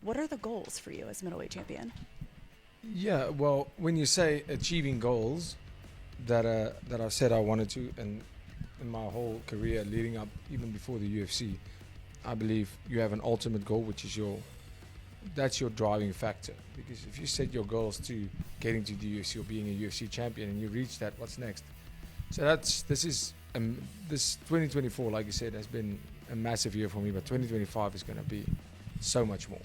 What are the goals for you as middleweight champion? Yeah, well, when you say achieving goals that I said I wanted to, and in my whole career leading up, even before the UFC, I believe you have an ultimate goal, which is that's your driving factor. Because if you set your goals to getting to the UFC or being a UFC champion, and you reach that, what's next? So this 2024, like you said, has been a massive year for me, but 2025 is going to be so much more.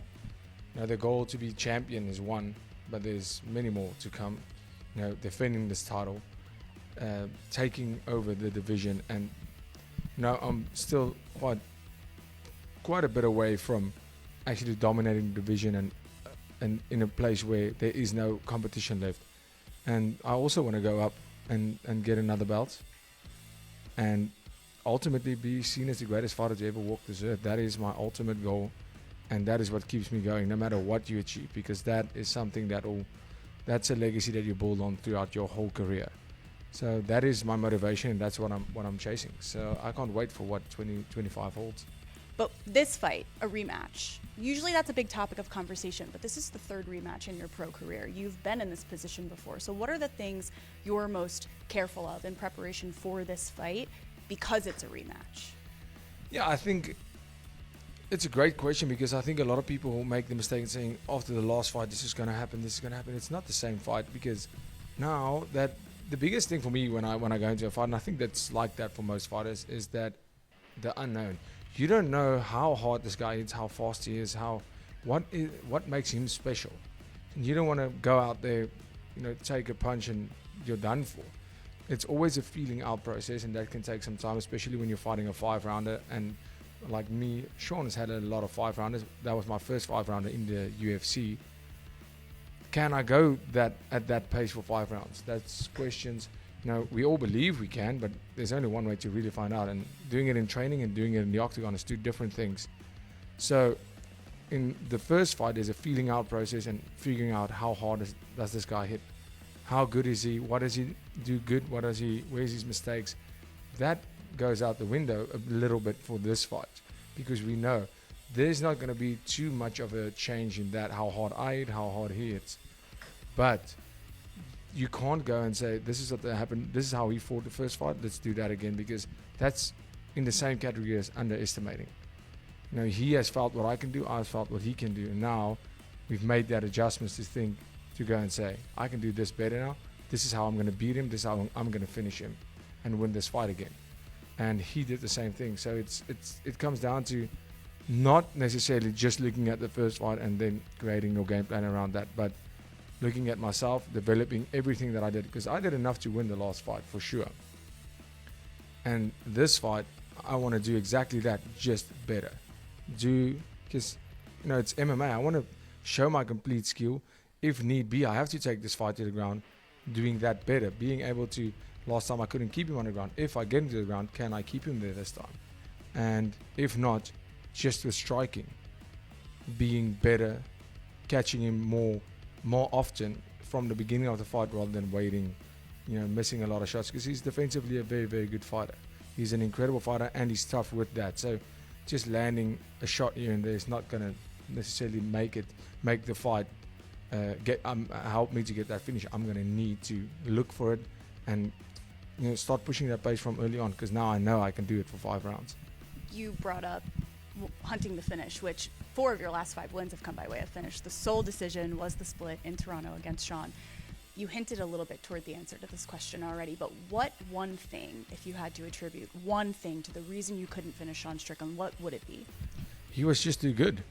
Now, the goal to be champion is one, but there's many more to come. Defending this title, taking over the division, and I'm still quite a bit away from actually dominating the division and in a place where there is no competition left. And I also want to go up and get another belt, and ultimately be seen as the greatest fighter to ever walk this earth. That is my ultimate goal, and that is what keeps me going, no matter what you achieve, because that is something that's a legacy that you build on throughout your whole career. So that is my motivation, and that's what I'm chasing. So I can't wait for what 2025 holds. But this fight, a rematch, usually that's a big topic of conversation, but this is the third rematch in your pro career. You've been in this position before. So what are the things you're most careful of in preparation for this fight because it's a rematch? Yeah, I think it's a great question, because I think a lot of people make the mistake of saying after the last fight, this is going to happen. It's not the same fight, because now that the biggest thing for me when I go into a fight, and I think that's like that for most fighters, is that the unknown. You don't know how hard this guy is, how fast he is, what makes him special. And you don't want to go out there, take a punch and you're done for. It's always a feeling out process, and that can take some time, especially when you're fighting a 5-rounder. And like me, Sean has had a lot of 5-rounders. That was my first 5-rounder in the UFC. Can I go at that pace for 5 rounds? That's questions. We all believe we can, but there's only one way to really find out. And doing it in training and doing it in the octagon is two different things. So in the first fight, there's a feeling out process and figuring out how hard does this guy hit. How good is he? What does he do good? Where's his mistakes? That goes out the window a little bit for this fight, because we know there's not going to be too much of a change in that, how hard I hit, how hard he hits. But you can't go and say, this is what happened, this is how he fought the first fight, let's do that again, because that's in the same category as underestimating. He has felt what I can do, I've felt what he can do, and now we've made that adjustments to go and say, I can do this better now, this is how I'm going to beat him, this is how I'm going to finish him and win this fight again. And he did the same thing. So it comes down to not necessarily just looking at the first fight and then creating your game plan around that, but looking at myself, developing everything that I did, because I did enough to win the last fight for sure. And this fight, I want to do exactly that, just better. Because it's MMA. I want to show my complete skill. If need be, I have to take this fight to the ground, doing that better, being able to. Last time I couldn't keep him on the ground. If I get into the ground, can I keep him there this time? And if not, just with striking, being better, catching him more often from the beginning of the fight rather than waiting, missing a lot of shots, because he's defensively a very, very good fighter. He's an incredible fighter, and he's tough with that. So just landing a shot here and there is not going to necessarily make the fight help me to get that finish. I'm going to need to look for it and start pushing that pace from early on, because now I know I can do it for 5 rounds. You brought up hunting the finish, which 4 of your last 5 wins have come by way of finish. The sole decision was the split in Toronto against Sean. You hinted a little bit toward the answer to this question already, but what one thing, if you had to attribute one thing to the reason you couldn't finish Sean Strickland, what would it be? He was just too good.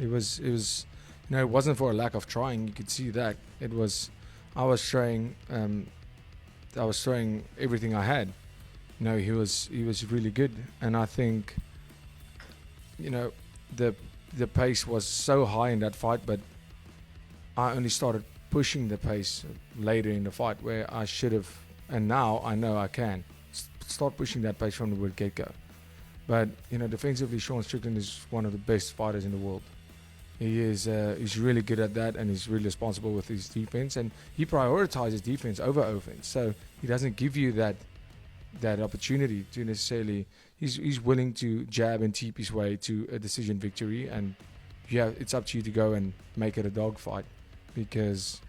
It wasn't for a lack of trying. You could see that. I was throwing everything I had. He was really good, and I think the pace was so high in that fight, but I only started pushing the pace later in the fight, where I should have, and now I know I can start pushing that pace from the word get-go. But defensively, Sean Strickland is one of the best fighters in the world. He's really good at that, and he's really responsible with his defense, and he prioritizes defense over offense. So he doesn't give you that opportunity to necessarily. He's willing to jab and teep his way to a decision victory, and it's up to you to go and make it a dogfight, because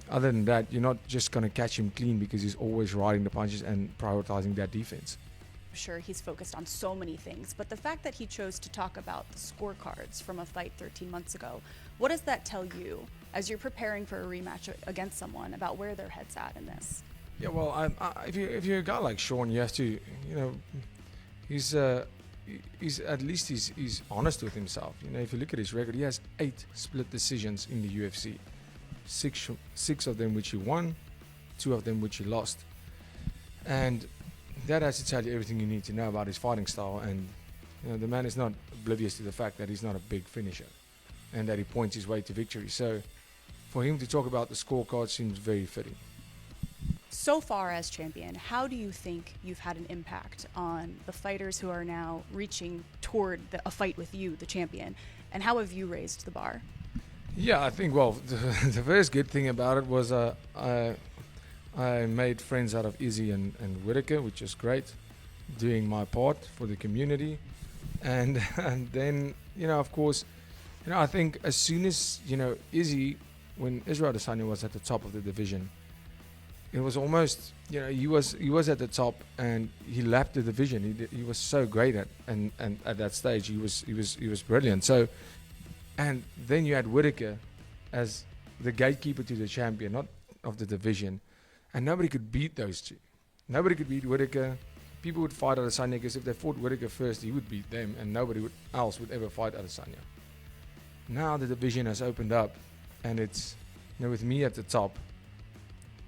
other than that, you're not just going to catch him clean, because he's always riding the punches and prioritizing that defense. Sure, he's focused on so many things, but the fact that he chose to talk about the scorecards from a fight 13 months ago, what does that tell you as you're preparing for a rematch against someone about where their head's at in this? Yeah, well, if you're a guy like Sean, you have to, he's at least he's honest with himself. If you look at his record, he has 8 split decisions in the UFC, six of them which he won, 2 of them which he lost, and that has to tell you everything you need to know about his fighting style. And the man is not oblivious to the fact that he's not a big finisher, and that he points his way to victory. So for him to talk about the scorecard seems very fitting. So far as champion, how do you think you've had an impact on the fighters who are now reaching toward a fight with you, the champion, and how have you raised the bar? Yeah, I think, well, the first good thing about it was I made friends out of Izzy and Whitaker, which is great, doing my part for the community. And then, of course, I think as soon as, Izzy, when Israel Adesanya was at the top of the division, it was almost, he was at the top and he lapped the division. He was so great at that stage. He was brilliant. So, and then you had Whitaker as the gatekeeper to the champion, not of the division. And nobody could beat those two. Nobody could beat Whitaker. People would fight Adesanya because if they fought Whitaker first, he would beat them, and nobody else would ever fight Adesanya. Now the division has opened up, and it's, with me at the top,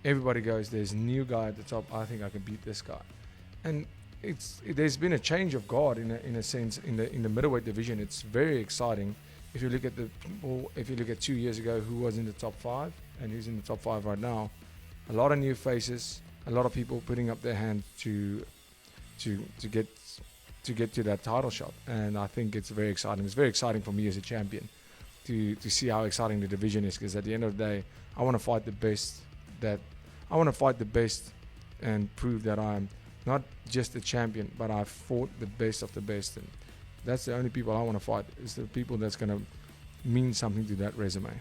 everybody goes, there's a new guy at the top, I think I can beat this guy. And there's been a change of guard in a sense in the middleweight division. It's very exciting. If you look at if you look at 2 years ago, who was in the top 5 and who's in the top 5 right now, a lot of new faces, a lot of people putting up their hand to get to that title shot, and I think it's very exciting. It's very exciting for me as a champion to see how exciting the division is, because at the end of the day, I want to fight the best. And prove that I'm not just a champion, but I've fought the best of the best, and that's the only people I want to fight, is the people that's going to mean something to that resume.